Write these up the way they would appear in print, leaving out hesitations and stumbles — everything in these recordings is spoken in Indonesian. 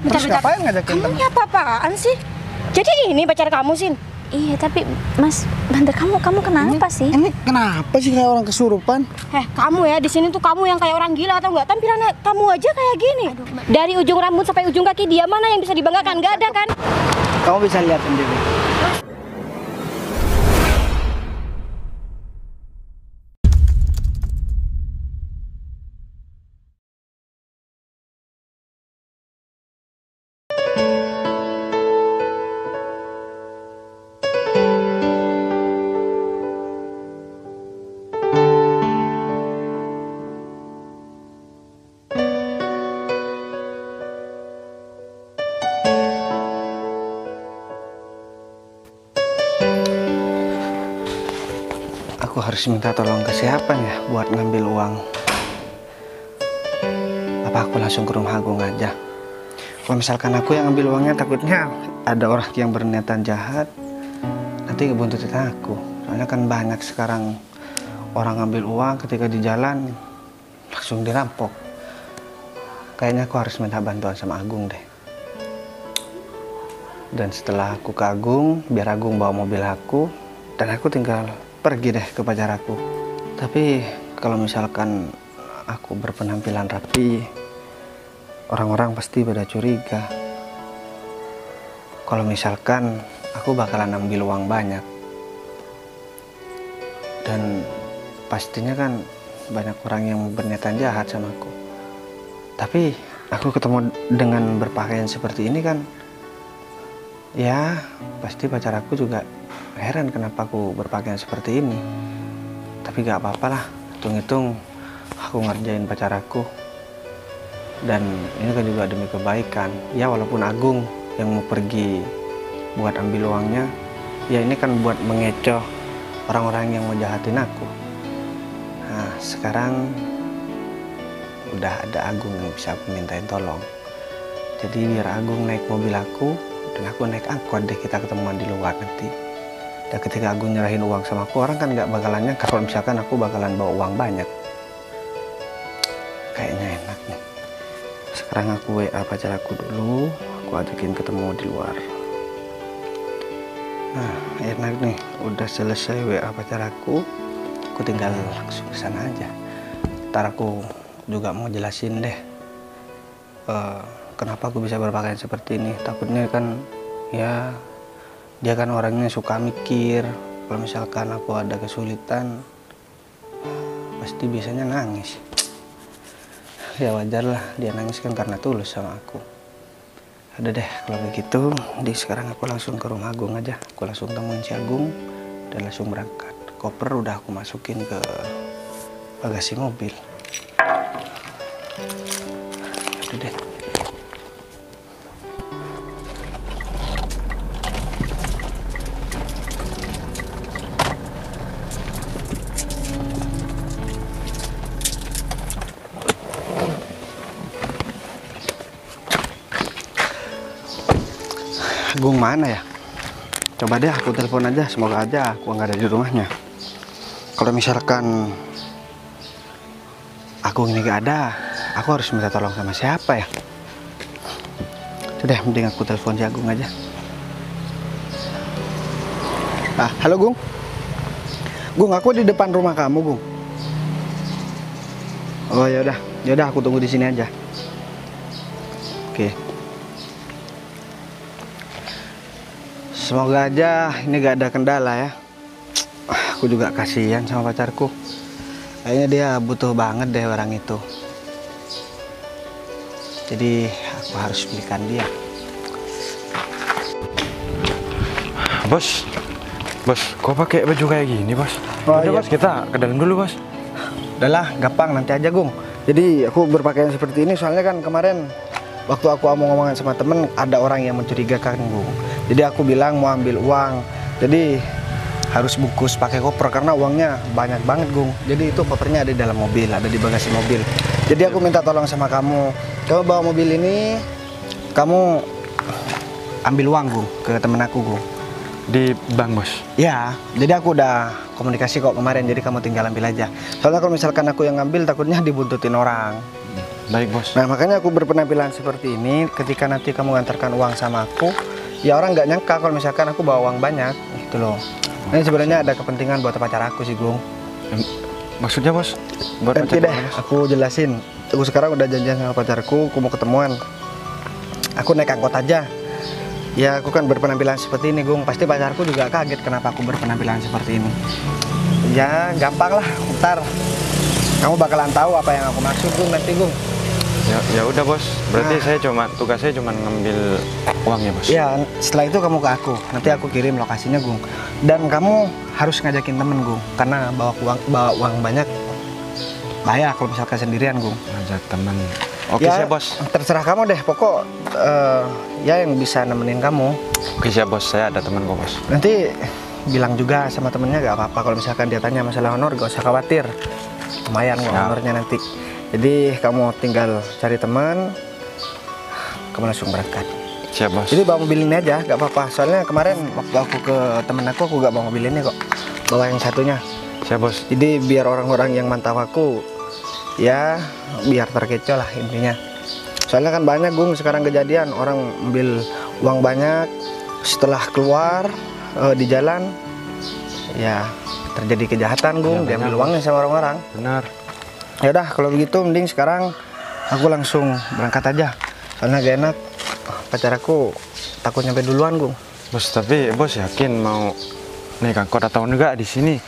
Terus ngapain ngajakin Kamu temen? ini apa-apaan sih? Jadi ini pacar kamu, Sin? Iya, tapi Mas Bandar, kamu kenapa sih? Ini kenapa sih kayak orang kesurupan? Kamu ya di sini tuh kamu yang kayak orang gila atau enggak? Tampilan kamu aja kayak gini. Dari ujung rambut sampai ujung kaki dia mana yang bisa dibanggakan? Enggak ada kan? Kamu bisa lihat sendiri. Aku harus minta tolong ke siapa ya buat ngambil uang? Apa aku langsung ke rumah Agung aja? Kalau misalkan aku yang ngambil uangnya, takutnya ada orang yang berniatan jahat nanti ngebuntutin aku. Soalnya kan banyak sekarang orang ngambil uang ketika di jalan langsung dirampok. Kayaknya aku harus minta bantuan sama Agung deh. Dan setelah aku ke Agung, biar Agung bawa mobil aku dan aku tinggal pergi deh ke pacar aku. Tapi kalau misalkan aku berpenampilan rapi, orang-orang pasti pada curiga. Kalau misalkan aku bakalan ambil uang banyak, dan pastinya kan banyak orang yang berniatan jahat sama aku. Tapi aku ketemu dengan berpakaian seperti ini kan, ya pasti pacar aku juga heran kenapa aku berpakaian seperti ini. Tapi gak apa-apa lah, hitung-hitung aku ngerjain pacar aku. Dan ini kan juga demi kebaikan. Ya walaupun Agung yang mau pergi buat ambil uangnya, ya ini kan buat mengecoh orang-orang yang mau jahatin aku. Nah sekarang udah ada Agung yang bisa aku mintain tolong. Jadi biar Agung naik mobil aku dan aku naik angkot deh, kita ketemuan di luar nanti. Dan ketika Agung nyerahin uang sama aku, orang kan nggak bakalan nyangka kalau misalkan aku bakalan bawa uang banyak. Kayaknya enak nih. Sekarang aku WA pacar aku dulu, aku ajakin ketemu di luar. Nah enak nih, udah selesai WA pacar aku tinggal langsung ke sana aja. Ntar aku juga mau jelasin deh kenapa aku bisa berpakaian seperti ini. Takutnya kan ya dia kan orangnya suka mikir, kalau misalkan aku ada kesulitan pasti biasanya nangis. Ya wajar lah, dia nangis kan karena tulus sama aku. Udah deh kalau begitu, sekarang aku langsung ke rumah Agung aja. Aku langsung temuin si Agung dan langsung berangkat. Koper udah aku masukin ke bagasi mobil. Udah deh. Agung mana ya? Coba deh aku telepon aja, semoga aja aku nggak ada di rumahnya. Kalau misalkan Agung ini nggak ada, aku harus minta tolong sama siapa ya? Sudah, mending aku telepon si Agung aja. Halo Gung. Gung, aku di depan rumah kamu, Gung. Oh ya udah aku tunggu di sini aja. Oke. Semoga aja ini gak ada kendala ya. Aku juga kasihan sama pacarku. Kayaknya dia butuh banget deh orang itu. Jadi aku harus belikan dia. Bos, kok pakai baju kayak gini, Bos? Oh, Udah, iya. Bos, kita ke dalam dulu, Bos. Udahlah, gampang, nanti aja Gung. Jadi aku berpakaian seperti ini soalnya kan kemarin waktu aku omong-omongan sama temen, ada orang yang mencurigakan Gung. Jadi aku bilang mau ambil uang, jadi harus bungkus pakai koper karena uangnya banyak banget Gung. Jadi itu kopernya ada di dalam mobil, ada di bagasi mobil. Jadi aku minta tolong sama kamu bawa mobil ini, kamu ambil uang Gung ke temen aku Gung. Di bank, Bos? Ya, jadi aku udah komunikasi kok kemarin, jadi kamu tinggal ambil aja. Soalnya kalau misalkan aku yang ngambil takutnya dibuntutin orang. Baik bos. Nah makanya aku berpenampilan seperti ini. Ketika nanti kamu ngantarkan uang sama aku, ya orang nggak nyangka kalau misalkan aku bawa uang banyak gitu loh. Ini sebenarnya ada kepentingan buat pacar aku sih, Gung. Maksudnya bos? Buat Nanti pacar deh, kamu, bos? aku jelasin. Aku sekarang udah janjian sama pacarku, aku mau ketemuan. Aku naik angkot aja. Ya aku kan berpenampilan seperti ini, Gung. Pasti pacarku juga kaget kenapa aku berpenampilan seperti ini. Ya gampang lah, ntar kamu bakalan tahu apa yang aku maksud, Gung, nanti, Gung. Ya udah bos. Berarti Nah. tugas saya cuma ngambil uangnya bos. Ya, setelah itu kamu ke aku. Nanti aku kirim lokasinya, Gung. Dan kamu harus ngajakin temen, Gung. Karena bawa uang banyak bahaya kalau misalkan sendirian, Gung. Ngajak teman. Oke Ya, siap bos. terserah kamu deh. Pokok ya yang bisa nemenin kamu. Oke siap bos. Saya ada teman kok bos. Nanti bilang juga sama temennya gak apa-apa kalau misalkan dia tanya masalah honor, gak usah khawatir. Lumayan kok Siap. honornya nanti. Jadi kamu tinggal cari teman, kamu langsung berangkat. Siap bos. Jadi bawa mobil ini aja, gak apa-apa. Soalnya kemarin waktu aku ke temen aku gak bawa mobil ini kok. Bawa yang satunya. Siap bos. Jadi biar orang-orang yang mantau aku, ya biar terkecoh lah intinya. Soalnya kan banyak, Gung, sekarang kejadian orang ambil uang banyak, setelah keluar di jalan, ya terjadi kejahatan, Gung. Ya, Diambil banyak, uangnya sama orang-orang. Benar. Ya udah, kalau begitu mending sekarang aku langsung berangkat aja. Soalnya gak enak, pacar aku takut nyampe duluan, Gung. Bos tapi bos yakin mau naik angkot atau enggak di sini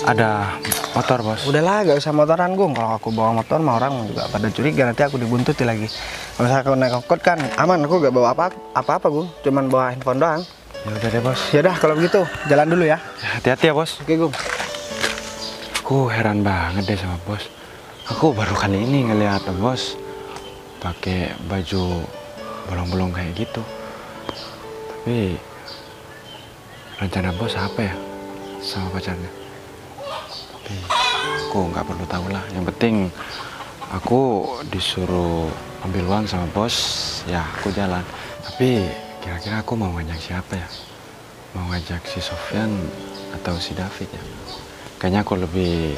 ada motor bos? Udahlah, gak usah motoran, Gung. Kalau aku bawa motor mah orang juga pada curiga, nanti aku dibuntuti lagi. Kalau misalnya aku naik angkot kan aman, aku gak bawa apa-apa, Gung. Cuman bawa handphone doang. Ya udah deh bos. Ya udah, kalau begitu jalan dulu ya. Ya, hati-hati ya bos. Oke, Gung. Aku heran banget deh sama bos. Aku baru kali ini ngeliat bos pakai baju bolong-bolong kayak gitu. Tapi rencana bos apa ya sama pacarnya? Tapi aku nggak perlu tahu lah. Yang penting aku disuruh ambil uang sama bos, ya aku jalan. Tapi kira-kira aku mau ngajak siapa ya? Mau ngajak si Sofyan atau si David ya? Kayaknya aku lebih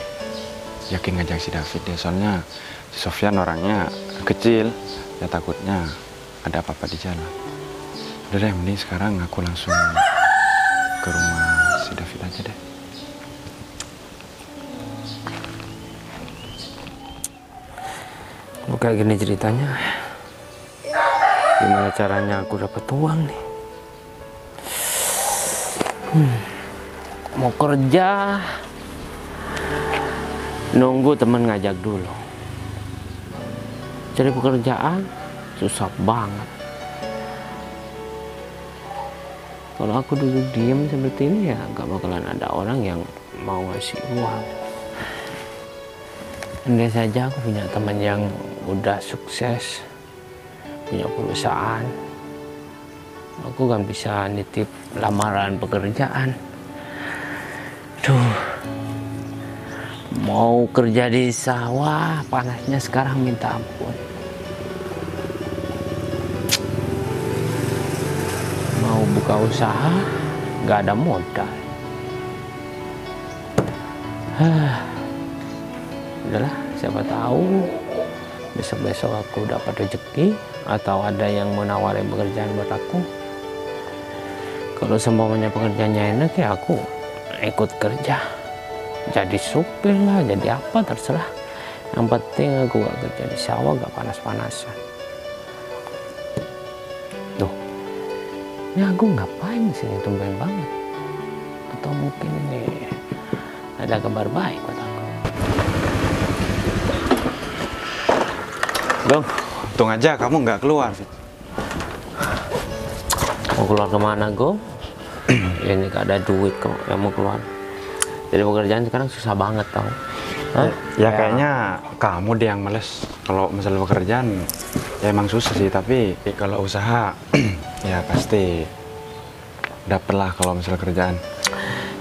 yakin ngajak si David ya, soalnya si Sofyan orangnya kecil, ya takutnya ada apa-apa di jalan. Udah deh, mending sekarang aku langsung ke rumah si David aja deh. Kok kayak gini ceritanya? Gimana caranya aku dapat uang nih? Mau kerja, nunggu temen ngajak dulu. Cari pekerjaan susah banget. Kalau aku duduk diem seperti ini ya gak bakalan ada orang yang mau ngasih uang. Andai saja aku punya teman yang udah sukses, punya perusahaan, aku kan bisa nitip lamaran pekerjaan. Duh, mau kerja di sawah, panasnya sekarang minta ampun. Mau buka usaha, gak ada modal. Udahlah, siapa tahu besok-besok aku dapat rezeki atau ada yang mau nawarin pekerjaan buat aku. Kalau semuanya pekerjaannya enak ya aku ikut kerja. Jadi supir lah, jadi apa terserah. Yang penting aku gak kerja di sawah, gak panas-panasan. Tuh, ini aku ngapain sini tumben banget? Atau mungkin ini ada kabar baik buat aku. Dong, untung aja kamu nggak keluar. Mau keluar kemana, Go? Ini gak ada duit kok yang mau keluar. Jadi pekerjaan sekarang susah banget tau. Hah? Ya kayaknya kamu deh yang males. Kalau masalah pekerjaan ya emang susah sih, tapi kalau usaha ya pasti dapet lah kalau masalah kerjaan.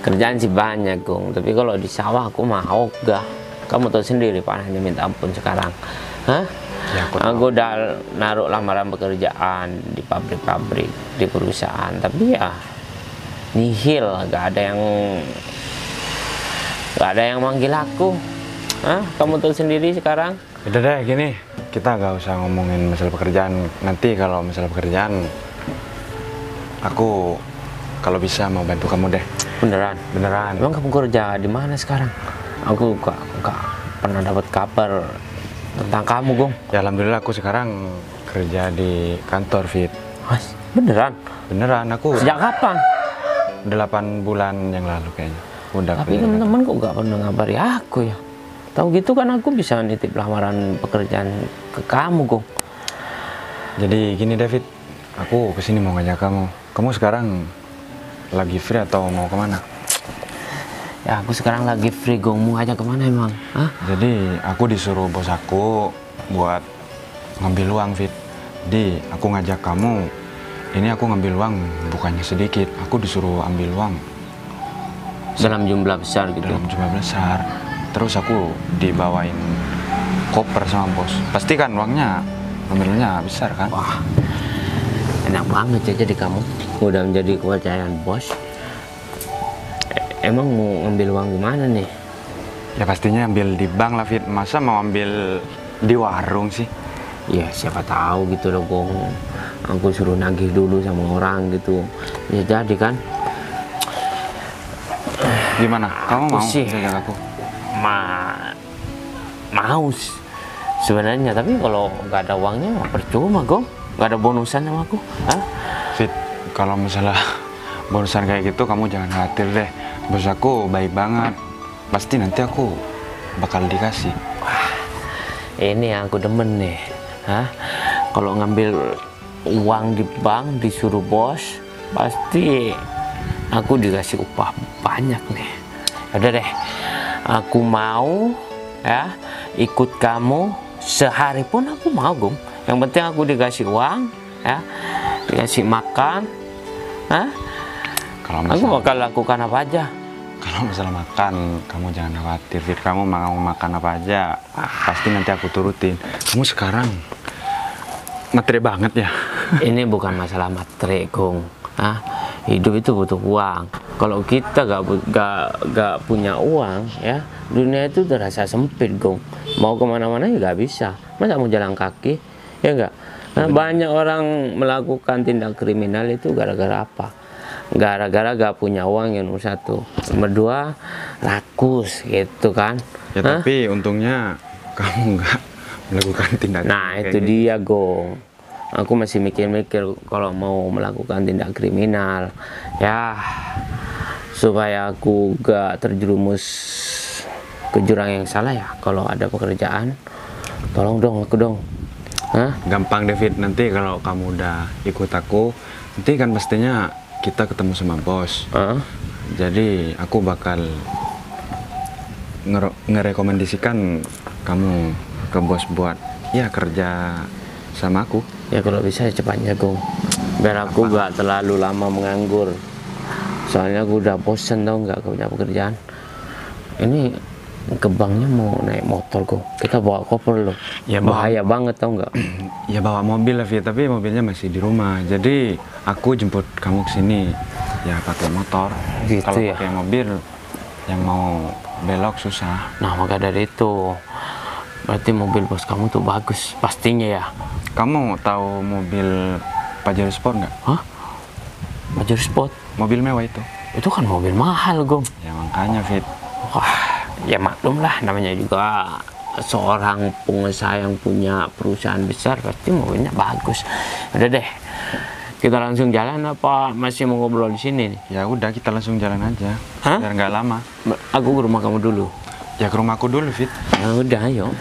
Kerjaan sih banyak, Gung. Tapi kalau di sawah aku mau gak. Kamu tahu sendiri panasnya minta ampun sekarang. Hah? Ya, Aku udah naruh lamaran pekerjaan di pabrik-pabrik, di perusahaan. Tapi ya nihil, gak ada yang manggil aku. Hah? Kamu tahu sendiri sekarang Udah deh gini, kita gak usah ngomongin masalah pekerjaan. Nanti kalau masalah pekerjaan, aku kalau bisa mau bantu kamu deh. Beneran? Beneran. Emang kamu kerja di mana sekarang? Aku gak pernah dapat kabar tentang kamu, Gong. Ya alhamdulillah aku sekarang kerja di kantor, Fit. Mas, beneran? Beneran, aku Sejak kapan? 8 bulan yang lalu kayaknya. Udah Tapi kerja di teman-teman kok gak pernah ngabari aku ya? Tahu gitu kan aku bisa nitip lamaran pekerjaan ke kamu, Gong. kantor. Jadi gini David, aku kesini mau ngajak kamu. Kamu sekarang lagi free atau mau kemana? Ya aku sekarang lagi free, Gong. Mau ngajak kemana emang? Hah? Jadi aku disuruh bos aku buat ngambil uang, Fit. Jadi aku ngajak kamu. Ini aku ngambil uang bukannya sedikit. Aku disuruh ambil uang Dalam jumlah besar gitu. dalam jumlah besar. Terus aku dibawain koper sama bos. Pasti kan uangnya ngambilnya besar kan? Wah, enak banget ya jadi kamu. Udah menjadi kepercayaan bos. Emang mau ngambil uang gimana nih? Ya pastinya ambil di bank lah, Fit. Masa mau ambil di warung sih? Ya siapa tahu gitu loh, Gong. Aku suruh nagih dulu sama orang gitu. Ya jadi kan. Gimana? Kamu mau sih. jaga aku? Mau sebenarnya, tapi kalau nggak ada uangnya mah percuma, Gong. Nggak ada bonusan sama aku. Hah? Fit, kalau masalah bonusan kayak gitu kamu jangan khawatir deh. Bos aku baik banget. Pasti nanti aku bakal dikasih. Ini yang aku demen nih. Hah? Kalau ngambil uang di bank disuruh bos, pasti aku dikasih upah banyak nih. Udah deh, aku mau ya ikut kamu sehari pun aku mau, Gong. Yang penting aku dikasih uang, ya, dikasih makan. Hah? Kalau Aku masalah, bakal lakukan apa aja. kalau masalah makan, kamu jangan khawatir, Fit. Kamu mau makan apa aja, pasti nanti aku turutin. Kamu sekarang materi banget ya. Ini bukan masalah materi, Gong. Hah? Hidup itu butuh uang. Kalau kita gak punya uang, ya dunia itu terasa sempit, Gong. Mau kemana-mana ya gak bisa. Masa mau jalan kaki, ya enggak? Nah, banyak orang melakukan tindak kriminal itu gara-gara apa? Gara-gara gak punya uang, yang nomor satu. Nomor dua, rakus gitu kan. Ya Hah? tapi untungnya kamu nggak melakukan tindakan. Nah kayak itu gitu. dia, Gong. Aku masih mikir-mikir kalau mau melakukan tindak kriminal, ya supaya aku gak terjerumus ke jurang yang salah ya. Kalau ada pekerjaan, tolong dong aku dong. Hah? Gampang, David. Nanti kalau kamu udah ikut aku, nanti kan pastinya kita ketemu sama bos. Hah? Jadi aku bakal ngerekomendasikan kamu ke bos buat ya kerja sama aku. Ya kalau bisa ya cepatnya, Gong. Biar aku gak terlalu lama menganggur. Soalnya aku udah bosen tau nggak punya pekerjaan. Ini ke banknya mau naik motor, Gong. Kita bawa koper loh. Ya, bawa- bahaya banget tau nggak? Ya bawa mobil lah, Fit. Tapi mobilnya masih di rumah. Jadi aku jemput kamu ke sini ya pakai motor. Gitu Kalau ya? pakai mobil yang mau belok susah. Nah maka dari itu berarti mobil bos kamu tuh bagus pastinya ya. Kamu tahu mobil Pajero Sport nggak? Hah? Pajero Sport? Mobil mewah itu. Itu kan mobil mahal, Gong. Ya makanya, Fit. Wah, ya maklum lah, namanya juga seorang pengusaha yang punya perusahaan besar, pasti mobilnya bagus. Udah deh, kita langsung jalan apa masih mau ngobrol di sini nih? Ya udah, kita langsung jalan aja. Hah? Biar nggak lama. Aku ke rumah kamu dulu. Ya ke rumahku dulu, Fit. Ya udah, ayo.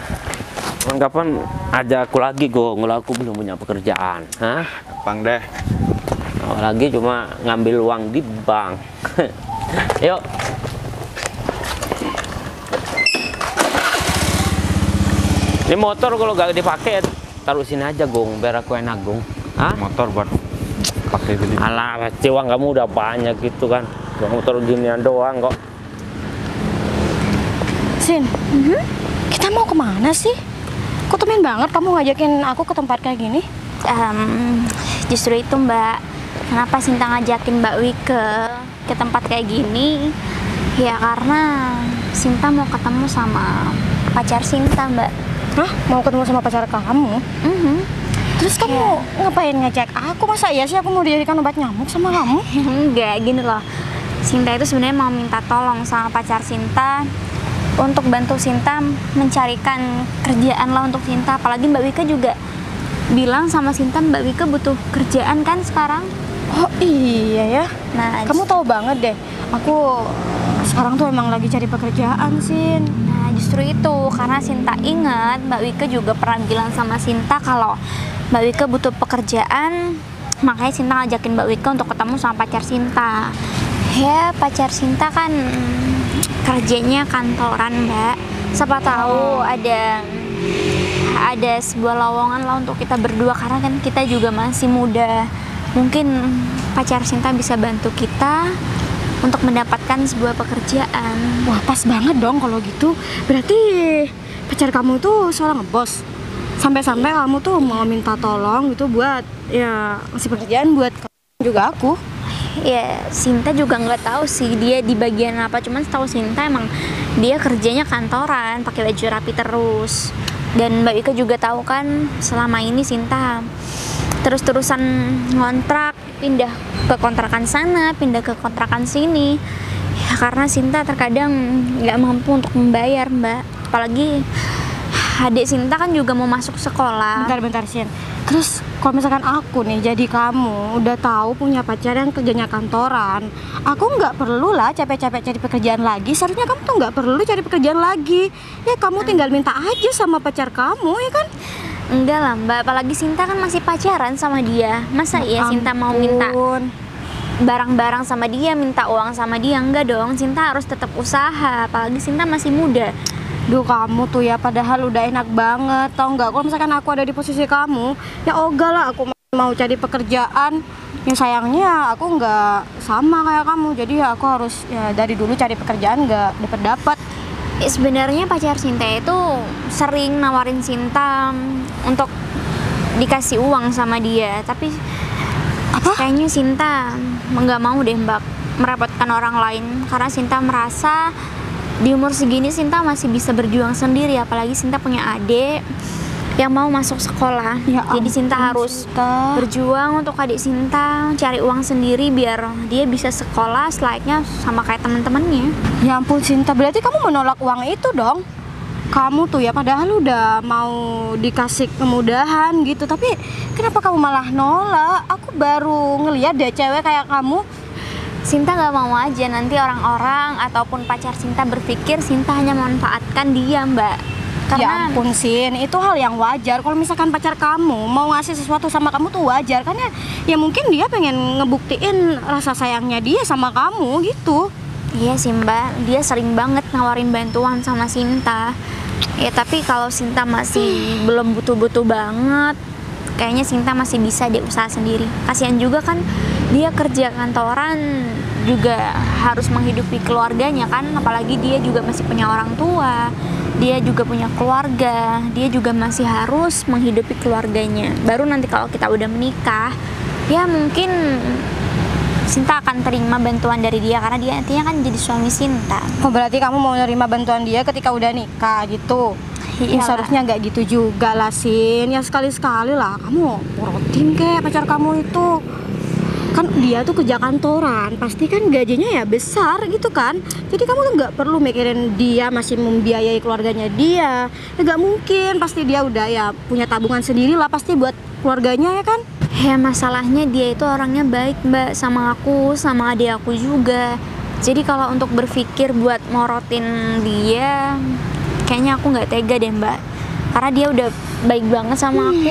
Kapan ada aku lagi, Gong? Kalau aku belum punya pekerjaan. Hah? Gampang deh. Lagi cuma ngambil uang di bank. Yuk. Ini motor kalau gak dipakai taruh sini aja, Gong, biar aku enak, Gong. Hah? Motor buat pakai beli. Alah, pasti uang kamu udah banyak gitu kan. Motor ginian doang kok. Sin, kita mau kemana sih? Kok temen banget kamu ngajakin aku ke tempat kayak gini? Justru itu, Mbak. Kenapa Sinta ngajakin Mbak Wi ke tempat kayak gini? Ya karena Sinta mau ketemu sama pacar Sinta, Mbak. Hah? Mau ketemu sama pacar kamu? Terus kamu ngapain ngecek aku? Masa iya sih aku mau dijadikan obat nyamuk sama kamu? Enggak, gini loh. Sinta itu sebenarnya mau minta tolong sama pacar Sinta untuk bantu Sinta mencarikan kerjaan lah untuk Sinta. Apalagi Mbak Wika juga bilang sama Sinta Mbak Wika butuh kerjaan kan sekarang. Oh iya ya. Nah, Kamu tahu banget deh. Aku sekarang tuh emang lagi cari pekerjaan, Sin. Nah, justru itu karena Sinta ingat Mbak Wika juga pernah bilang sama Sinta kalau Mbak Wika butuh pekerjaan, makanya Sinta ngajakin Mbak Wika untuk ketemu sama pacar Sinta. Ya, pacar Sinta kan kerjanya kantoran, Mbak. Siapa tahu ada sebuah lowongan lah untuk kita berdua karena kan kita juga masih muda. Mungkin pacar Sinta bisa bantu kita untuk mendapatkan sebuah pekerjaan. Wah, pas banget dong kalau gitu. Berarti pacar kamu tuh seorang bos. Sampai-sampai kamu tuh mau minta tolong gitu buat ya ngasih pekerjaan buat kamu juga aku. Ya, Sinta juga nggak tahu sih dia di bagian apa. Cuman setahu Sinta emang dia kerjanya kantoran, pakai baju rapi terus. Dan Mbak Wika juga tahu kan selama ini Sinta terus-terusan ngontrak, pindah ke kontrakan sana, pindah ke kontrakan sini. Ya, karena Sinta terkadang nggak mampu untuk membayar, Mbak. Apalagi adik Sinta kan juga mau masuk sekolah. Bentar, Sin. Terus kalau misalkan aku nih jadi kamu udah tahu punya pacar yang kerjanya kantoran, aku nggak perlu lah capek-capek cari pekerjaan lagi. Seharusnya kamu tuh nggak perlu cari pekerjaan lagi. Ya kamu tinggal minta aja sama pacar kamu, ya kan? Enggak lah, Mbak. Apalagi Sinta kan masih pacaran sama dia. Masa iya Sinta mau minta barang-barang sama dia, minta uang sama dia? Enggak dong. Sinta harus tetap usaha. Apalagi Sinta masih muda. Duh, kamu tuh ya padahal udah enak banget, tau nggak? Kalau misalkan aku ada di posisi kamu, ya ogah lah aku mau cari pekerjaan. Yang sayangnya aku nggak sama kayak kamu, jadi ya aku harus ya dari dulu cari pekerjaan nggak dapat. Sebenarnya pacar Sinta itu sering nawarin Sinta untuk dikasih uang sama dia, tapi kayaknya Sinta nggak mau deh, Mbak, merepotkan orang lain. Karena Sinta merasa di umur segini Sinta masih bisa berjuang sendiri, apalagi Sinta punya adik yang mau masuk sekolah. Ya Jadi Sinta harus berjuang untuk adik Sinta, cari uang sendiri biar dia bisa sekolah selayaknya sama kayak teman-temannya. Ya ampun Sinta, berarti kamu menolak uang itu dong? Kamu tuh ya padahal udah mau dikasih kemudahan gitu, tapi kenapa kamu malah nolak? Aku baru ngeliat deh cewek kayak kamu. Sinta gak mau aja nanti orang-orang ataupun pacar Sinta berpikir Sinta hanya memanfaatkan dia, Mbak. Karena Ya ampun Sin, itu hal yang wajar. Kalau misalkan pacar kamu mau ngasih sesuatu sama kamu tuh wajar. Karena ya mungkin dia pengen ngebuktiin rasa sayangnya dia sama kamu gitu. iya sih, Mbak, dia sering banget nawarin bantuan sama Sinta. Ya tapi kalau Sinta masih belum butuh-butuh banget, kayaknya Sinta masih bisa dia usaha sendiri. Kasihan juga kan dia kerja kantoran juga harus menghidupi keluarganya kan, apalagi dia juga masih punya orang tua, dia juga punya keluarga, dia juga masih harus menghidupi keluarganya. Baru nanti kalau kita udah menikah, ya mungkin Sinta akan terima bantuan dari dia karena dia nantinya kan jadi suami Sinta. Oh berarti kamu mau nerima bantuan dia ketika udah nikah gitu? Ya Iyalah. seharusnya nggak gitu juga lah Sin. Ya sekali-sekali lah kamu urutin kayak pacar kamu itu. Kan dia tuh kerja kantoran, pasti kan gajinya ya besar gitu kan. Jadi kamu tuh nggak perlu mikirin dia masih membiayai keluarganya dia. Ya nggak mungkin, pasti dia udah ya punya tabungan sendiri lah pasti buat keluarganya ya kan. Ya masalahnya dia itu orangnya baik, Mbak, sama aku, sama adik aku juga. Jadi kalau untuk berpikir buat morotin dia, kayaknya aku nggak tega deh, Mbak. Karena dia udah baik banget sama aku.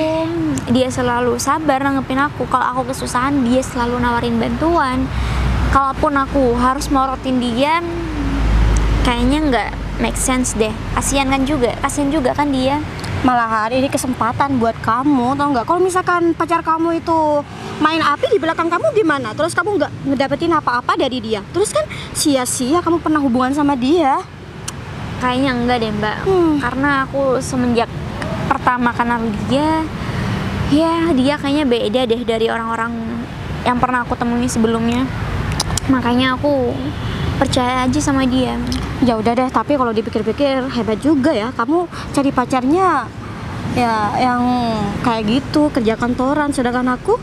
Dia selalu sabar nanggepin aku. Kalau aku kesusahan, dia selalu nawarin bantuan. Kalaupun aku harus morotin dia, kayaknya nggak make sense deh. Kasihan juga kan dia. Malahan ini kesempatan buat kamu, tau nggak? Kalau misalkan pacar kamu itu main api di belakang kamu gimana? Terus kamu nggak ngedapetin apa-apa dari dia. Terus kan sia-sia kamu pernah hubungan sama dia. Kayaknya enggak deh, Mbak. Karena aku semenjak pertama kenal dia, ya dia kayaknya beda deh dari orang-orang yang pernah aku temui sebelumnya. Makanya aku percaya aja sama dia. Ya udah deh, tapi kalau dipikir-pikir hebat juga ya. Kamu cari pacarnya ya yang kayak gitu kerja kantoran, sedangkan aku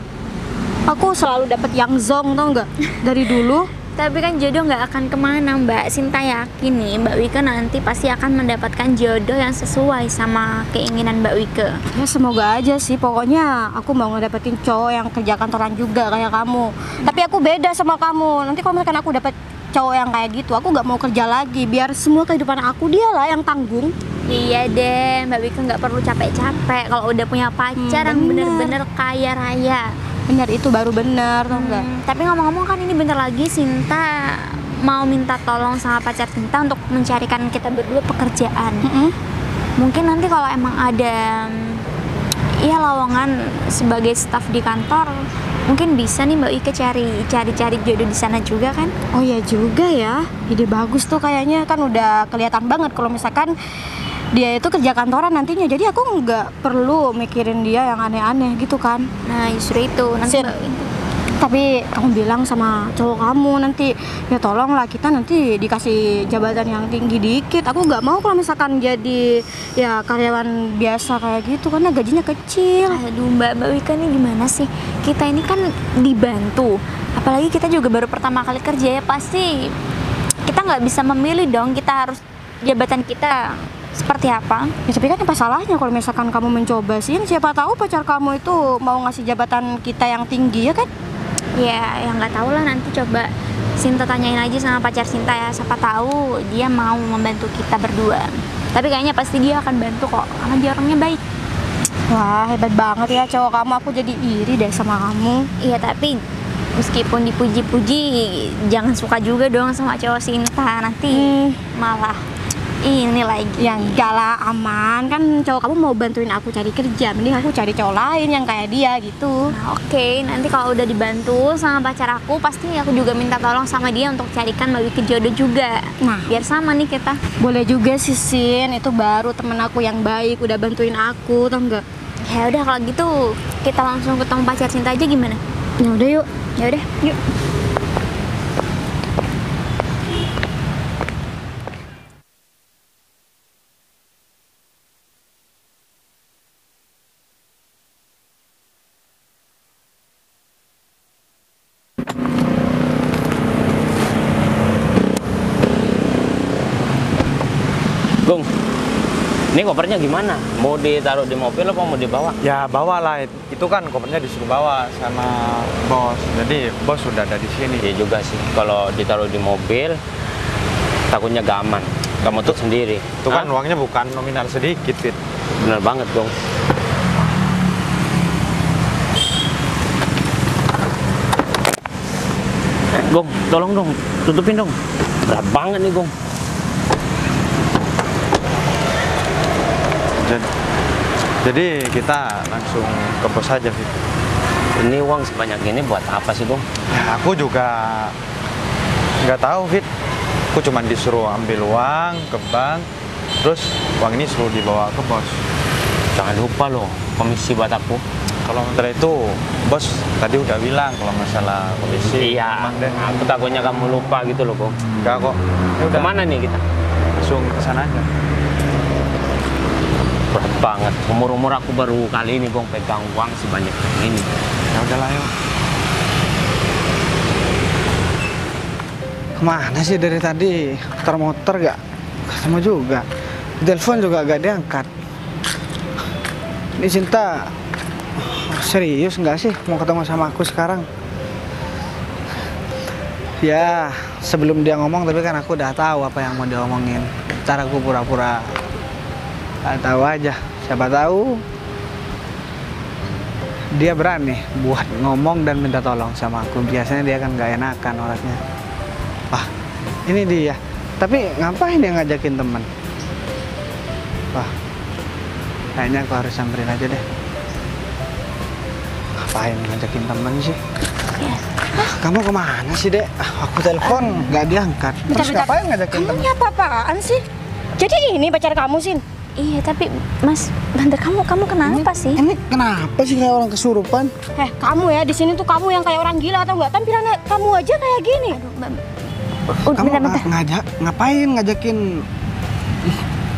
selalu dapat yang zong, tau nggak, dari dulu. Tapi kan jodoh nggak akan kemana Mbak. Sinta yakin nih Mbak Wike nanti pasti akan mendapatkan jodoh yang sesuai sama keinginan Mbak Wike. Ya semoga aja sih, pokoknya aku mau ngedapetin cowok yang kerja kantoran juga kayak kamu. Tapi aku beda sama kamu. Nanti kalau misalkan aku dapet cowok yang kayak gitu, aku nggak mau kerja lagi. Biar semua kehidupan aku dia lah yang tanggung. Iya deh, Mbak Wike nggak perlu capek-capek kalau udah punya pacar yang bener-bener kaya raya. Bener, itu baru bener, tau nggak? Tapi ngomong-ngomong kan ini bentar lagi Sinta mau minta tolong sama pacar Sinta untuk mencarikan kita berdua pekerjaan. Mungkin nanti kalau emang ada ya lowongan sebagai staf di kantor, mungkin bisa nih Mbak Ike cari jodoh di sana juga kan? Oh ya juga ya, ide bagus tuh kayaknya. Kan udah kelihatan banget kalau misalkan dia itu kerja kantoran nantinya, jadi aku nggak perlu mikirin dia yang aneh-aneh gitu kan. Nah justru itu nanti Tapi kamu bilang sama cowok kamu nanti, ya tolonglah kita nanti dikasih jabatan yang tinggi dikit. Aku nggak mau kalau misalkan jadi ya karyawan biasa kayak gitu, karena gajinya kecil. Aduh Mbak Wika ini gimana sih? Kita ini kan dibantu, apalagi kita juga baru pertama kali kerja ya, pasti kita nggak bisa memilih dong, kita harus jabatan kita seperti apa. Ya tapi kan apa salahnya kalau misalkan kamu mencoba sih? Siapa tahu pacar kamu itu mau ngasih jabatan kita yang tinggi ya kan? Ya nggak tahu lah, nanti coba Sinta tanyain aja sama pacar Sinta ya, siapa tahu dia mau membantu kita berdua. Tapi kayaknya pasti dia akan bantu kok, karena dia orangnya baik. Wah hebat banget ya cowok kamu, aku jadi iri deh sama kamu. Iya tapi meskipun dipuji-puji, jangan suka juga dong sama cowok Sinta, nanti malah ini lagi. Ya enggak lah, aman kan, cowok kamu mau bantuin aku cari kerja, mending aku cari cowok lain yang kayak dia gitu. Nah, oke, nanti kalau udah dibantu sama pacar aku, pasti aku juga minta tolong sama dia untuk carikan Mbak Wiki jodoh juga. Nah, biar sama nih kita. Boleh juga sih Sin, itu baru temen aku yang baik, udah bantuin aku, tau enggak? Ya udah kalau gitu kita langsung ketemu pacar Sinta aja gimana? Ya udah yuk. Ya udah, yuk. Gung, ini kopernya gimana? Mau ditaruh di mobil apa mau dibawa? Ya bawa lah, itu kan kopernya disuruh bawa sama bos. Jadi bos sudah ada di sini. Iya juga sih, kalau ditaruh di mobil takutnya gak aman. Kamu tuh sendiri. Itu kan uangnya bukan nominal sedikit, Fit. Bener banget, Gung. Gung, tolong dong, tutupin dong. Berat banget nih, Gung. Jadi kita langsung ke pos aja, Fit. Ini uang sebanyak ini buat apa sih, Gung? Ya, aku juga nggak tahu, Fit. Aku cuma disuruh ambil uang ke bank, terus uang ini suruh dibawa ke bos. Jangan lupa loh, komisi buat aku. Kalau setelah itu, bos tadi udah bilang kalau masalah komisi. Iya, aman deh. aku takutnya kamu lupa gitu loh, Gung. Enggak kok. Ya udah, Kemana nih kita? langsung ke sana aja. Berat banget. Umur aku baru kali ini, Gung, pegang uang sebanyak ini. Ya udahlah, yuk. Kemana sih dari tadi? Muter-muter gak ketemu juga. Telepon juga gak diangkat. Ini Sinta serius nggak sih mau ketemu sama aku sekarang? Ya sebelum dia ngomong, tapi kan aku udah tahu apa yang mau dia omongin. Cara aku pura-pura nggak tahu aja. Siapa tahu dia berani buat ngomong dan minta tolong sama aku. Biasanya dia kan nggak enakan orangnya. Wah, ini dia. Tapi ngapain dia ngajakin teman? Wah, kayaknya aku harus samperin aja deh. Ngapain ngajakin teman sih? Kamu kemana sih, Dek? Aku telepon nggak diangkat. Terus ngapain ngajakin Kamu teman? ini apa-apaan sih? Jadi ini pacar kamu, Sin? Iya tapi Mas, bentar, kamu kenapa sih? Ini kenapa sih kayak orang kesurupan? Kamu ya di sini tuh kamu yang kayak orang gila atau enggak? Tampilannya kamu aja kayak gini. Aduh, Kamu bentar. ngapain ngajakin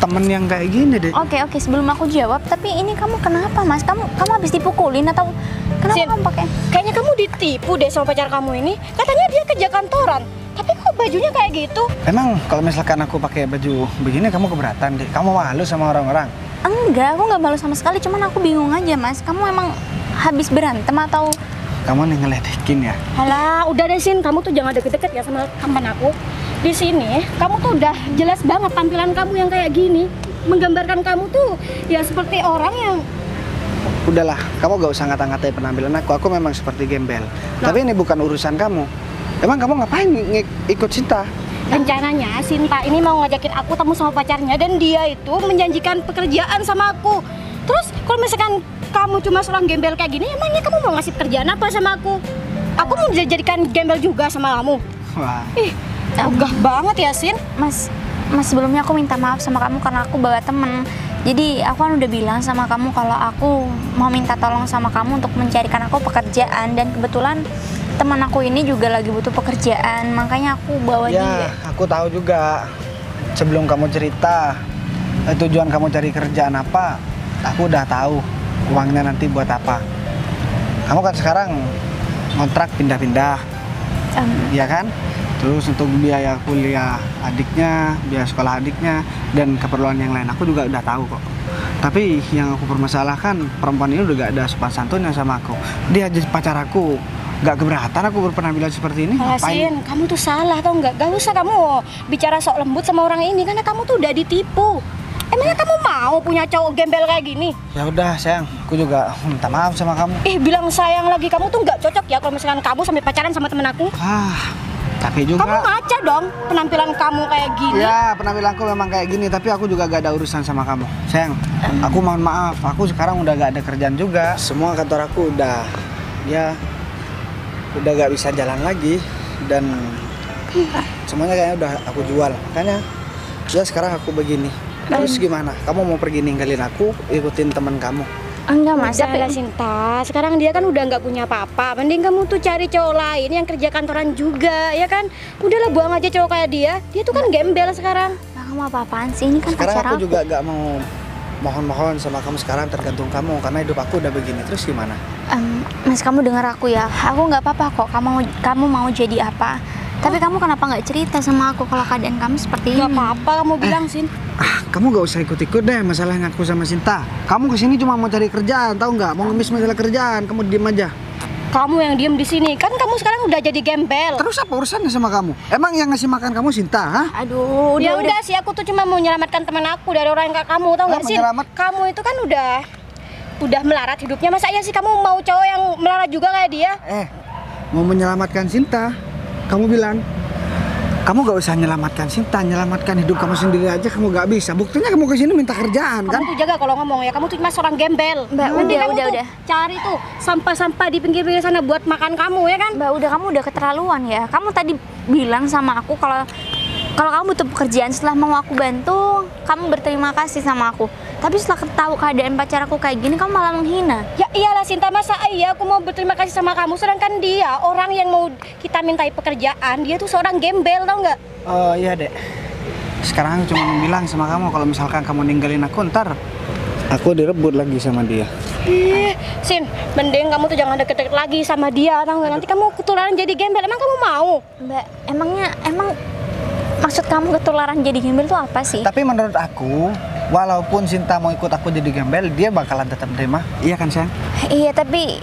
temen yang kayak gini deh. Oke, sebelum aku jawab, tapi ini kamu kenapa Mas? Kamu habis dipukulin atau kenapa Sin, kamu pakai? kayaknya kamu ditipu deh sama pacar kamu ini. Katanya dia kerja kantoran, tapi kok bajunya kayak gitu? Emang kalau misalkan aku pakai baju begini kamu keberatan deh? Kamu malu sama orang-orang? Enggak, aku nggak malu sama sekali, cuman aku bingung aja Mas. Kamu emang habis berantem atau? Kamu nih ngeledekin ya? Alah, udah deh Sin, kamu tuh jangan deket-deket ya sama teman aku. Di sini, kamu tuh udah jelas banget tampilan kamu yang kayak gini. Menggambarkan kamu tuh ya seperti orang yang... Udahlah, kamu gak usah ngata-ngatain penampilan aku memang seperti gembel. Tapi ini bukan urusan kamu. Emang kamu ngapain ikut Sinta? Rencananya Sinta ini mau ngajakin aku temu sama pacarnya dan dia itu menjanjikan pekerjaan sama aku. Terus kalau misalkan kamu cuma seorang gembel kayak gini, emangnya kamu mau ngasih pekerjaan apa sama aku? Aku mau dijadikan gembel juga sama kamu. Wah, Ih, ogah banget ya Sin. Mas, sebelumnya aku minta maaf sama kamu karena aku bawa temen. Jadi aku kan udah bilang sama kamu kalau aku mau minta tolong sama kamu untuk mencarikan aku pekerjaan. Dan kebetulan teman aku ini juga lagi butuh pekerjaan, makanya aku bawa ya dia. aku tahu juga. Sebelum kamu cerita tujuan kamu cari kerjaan apa, aku udah tahu uangnya nanti buat apa. Kamu kan sekarang ngontrak pindah-pindah, ya kan? Terus untuk biaya kuliah adiknya, biaya sekolah adiknya, dan keperluan yang lain aku juga udah tahu kok. Tapi yang aku permasalahkan, perempuan ini udah gak ada sopan santunnya sama aku. Dia jadi pacar aku, gak keberatan aku berpenampilan seperti ini. Sin, kamu tuh salah tau nggak? Gak usah kamu bicara sok lembut sama orang ini karena kamu tuh udah ditipu. Emangnya kamu mau punya cowok gembel kayak gini? Ya udah sayang, aku juga minta maaf sama kamu. Bilang sayang lagi, kamu tuh nggak cocok ya kalau misalkan kamu sampai pacaran sama temen aku. Tapi juga Kamu ngaca dong penampilan kamu kayak gini. ya penampilanku memang kayak gini, tapi aku juga gak ada urusan sama kamu. Sayang, aku mohon maaf, aku sekarang udah gak ada kerjaan juga. Semua kantor aku udah gak bisa jalan lagi. Dan semuanya kayaknya udah aku jual. Makanya ya sekarang aku begini. Terus gimana? Kamu mau pergi ninggalin aku, ikutin teman kamu? Enggak Mas, Udah tapi lah Sinta, sekarang dia kan udah nggak punya apa-apa. Mending kamu tuh cari cowok lain yang kerja kantoran juga, ya kan? Udahlah buang aja cowok kayak dia. Dia tuh kan gembel sekarang. Nah, kamu apa-apaan sih? Ini kan Sekarang pacar aku aku. juga gak mau mohon-mohon sama kamu sekarang, tergantung kamu. Karena hidup aku udah begini, terus gimana? Mas, kamu dengar aku ya. Aku nggak apa-apa kok. Kamu mau jadi apa? Tapi kamu kenapa nggak cerita sama aku kalau keadaan kamu seperti ini? Gak apa-apa kamu bilang Sin. Kamu gak usah ikut-ikut deh masalahnya aku sama Sinta. Kamu kesini cuma mau cari kerjaan, tahu nggak? Mau ngemis masalah kerjaan, kamu diem aja. Kamu yang diem di sini. Kan kamu sekarang udah jadi gembel. Terus apa urusannya sama kamu? Emang yang ngasih makan kamu Sinta, ha? Aduh, Ya udah sih, aku tuh cuma mau menyelamatkan teman aku dari orang yang kayak kamu, tau nggak Sin? menyelamat? Kamu itu kan udah melarat hidupnya. Masa iya sih kamu mau cowok yang melarat juga kayak dia? Mau menyelamatkan Sinta? Kamu bilang, kamu gak usah menyelamatkan Sinta, menyelamatkan hidup kamu sendiri aja kamu gak bisa. Buktinya kamu kesini minta kerjaan, kan? Kamu tuh jaga kalau ngomong ya, kamu tuh cuma seorang gembel. Mbak, Nanti kamu tuh udah. cari tuh sampah-sampah di pinggir-pinggir sana buat makan kamu, ya kan? Mbak, kamu udah keterlaluan ya. Kamu tadi bilang sama aku kalau kamu butuh pekerjaan, setelah mau aku bantu, kamu berterima kasih sama aku. Tapi setelah tahu keadaan pacar aku kayak gini, kamu malah menghina. Ya iyalah Sinta, masa iya aku mau berterima kasih sama kamu, sedangkan dia orang yang mau kita mintai pekerjaan, dia tuh seorang gembel, tau nggak? Oh iya dek. Sekarang aku cuma mau bilang sama kamu kalau misalkan kamu ninggalin aku, ntar aku direbut lagi sama dia. Sin, mending kamu tuh jangan deket-deket lagi sama dia, tau nggak? Nanti kamu ketularan jadi gembel. Emang kamu mau? Mbak, emang maksud kamu ketularan jadi gembel tuh apa sih? Tapi menurut aku, walaupun Sinta mau ikut aku jadi gembel, dia bakalan tetap terima. Iya kan sayang? Iya, tapi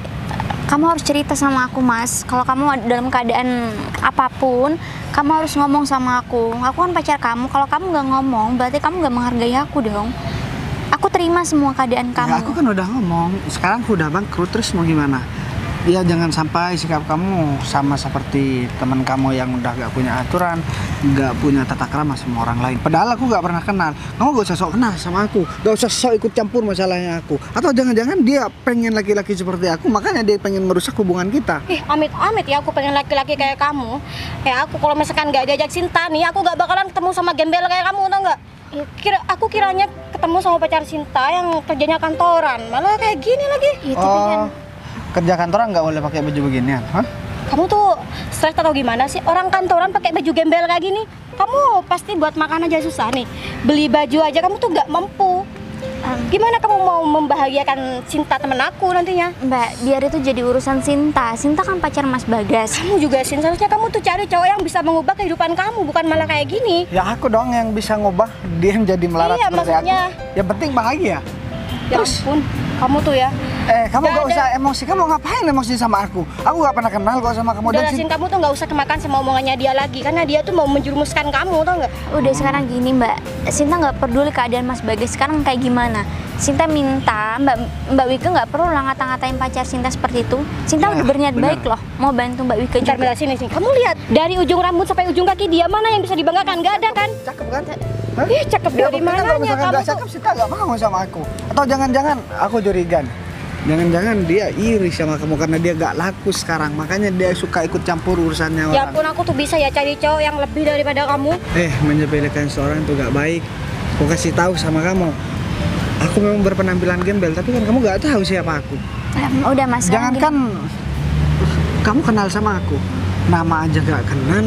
kamu harus cerita sama aku Mas. Kalau kamu dalam keadaan apapun, kamu harus ngomong sama aku. Aku kan pacar kamu. Kalau kamu nggak ngomong, berarti kamu nggak menghargai aku dong. Aku terima semua keadaan kamu. Ya, aku kan udah ngomong. Sekarang aku udah bangkrut, terus mau gimana? Ya jangan sampai sikap kamu sama seperti teman kamu yang udah gak punya aturan, gak punya tata krama sama orang lain. Padahal aku gak pernah kenal. Kamu gak usah sok kenal sama aku, gak usah sok ikut campur masalahnya aku. Atau jangan-jangan dia pengen laki-laki seperti aku, makanya dia pengen merusak hubungan kita. Amit-amit ya aku pengen laki-laki kayak kamu. Aku kalau misalkan gak diajak Sinta nih, aku gak bakalan ketemu sama gembel kayak kamu, tau nggak? Aku kiranya ketemu sama pacar Sinta yang kerjanya kantoran, malah kayak gini lagi. Ya, tapi kan Kerja kantoran nggak boleh pakai baju beginian, hah? Kamu tuh stres atau gimana sih? Orang kantoran pakai baju gembel kayak gini. Kamu pasti buat makan aja susah nih. Beli baju aja kamu tuh nggak mampu. Gimana kamu mau membahagiakan Sinta temen aku nantinya? Mbak, biar itu jadi urusan Sinta. Sinta kan pacar Mas Bagas. Kamu juga Sin, seharusnya kamu tuh cari cowok yang bisa mengubah kehidupan kamu, bukan malah kayak gini. Ya aku dong yang bisa ngubah dia menjadi melarat Iya, seperti maksudnya. aku. Yang penting bahagia. Ya ampun, kamu tuh ya. Kamu Nggak gak ada. usah emosi. Kamu ngapain emosi sama aku? Aku gak pernah kenal kok sama kamu. Udah Dan lah, Sin, kamu tuh nggak usah kemakan sama omongannya dia lagi, karena dia tuh mau menjerumuskan kamu, tau nggak? Udah sekarang gini Mbak, Sinta nggak peduli keadaan Mas Bagas sekarang kayak gimana. Sinta minta Mbak Wika nggak perlu lah ngata-ngatain pacar Sinta seperti itu. Sinta Ya, udah berniat benar. baik loh, mau bantu Mbak Wika Bentar, juga. bentar, sini. Kamu lihat, dari ujung rambut sampai ujung kaki dia mana yang bisa dibanggakan? Nggak ada kan? cakep kan? Hah? Ih, cakep Ya, dari buktikan kalau mananya misalkan kamu gak tuh? cakep, Sinta gak mau sama aku. Atau jangan-jangan aku curiga nih. Jangan-jangan dia iri sama kamu karena dia gak laku sekarang. Makanya dia suka ikut campur urusannya Ya orang. ampun, aku tuh bisa ya cari cowok yang lebih daripada kamu. Menyepelekan seorang itu gak baik. Aku kasih tahu sama kamu. Aku memang berpenampilan gembel, tapi kan kamu gak tahu siapa aku. Udah Mas, sekarang Jangankan kamu kenal sama aku, nama aja gak kenal,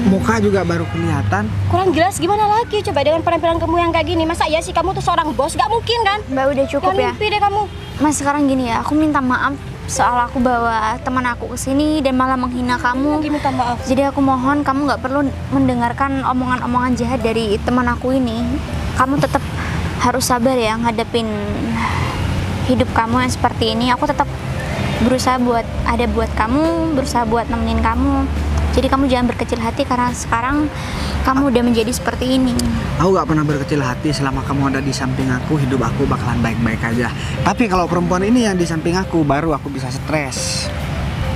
muka juga baru kelihatan. Kurang jelas gimana lagi coba dengan penampilan kamu yang kayak gini. Masa iya sih kamu tuh seorang bos? Gak mungkin kan? gini. Mbak udah cukup Jangan ya. mimpi deh kamu. Mas sekarang gini ya, aku minta maaf soal aku bawa teman aku ke sini dan malah menghina kamu. Lagi minta maaf. Jadi aku mohon kamu nggak perlu mendengarkan omongan-omongan jahat dari teman aku ini. Kamu tetap harus sabar ya ngadepin hidup kamu yang seperti ini. Aku tetap berusaha buat ada buat kamu, berusaha buat nemenin kamu. Jadi kamu jangan berkecil hati karena sekarang kamu udah menjadi seperti ini. Aku gak pernah berkecil hati selama kamu ada di samping aku, hidup aku bakalan baik-baik aja. Tapi kalau perempuan ini yang di samping aku, baru aku bisa stres.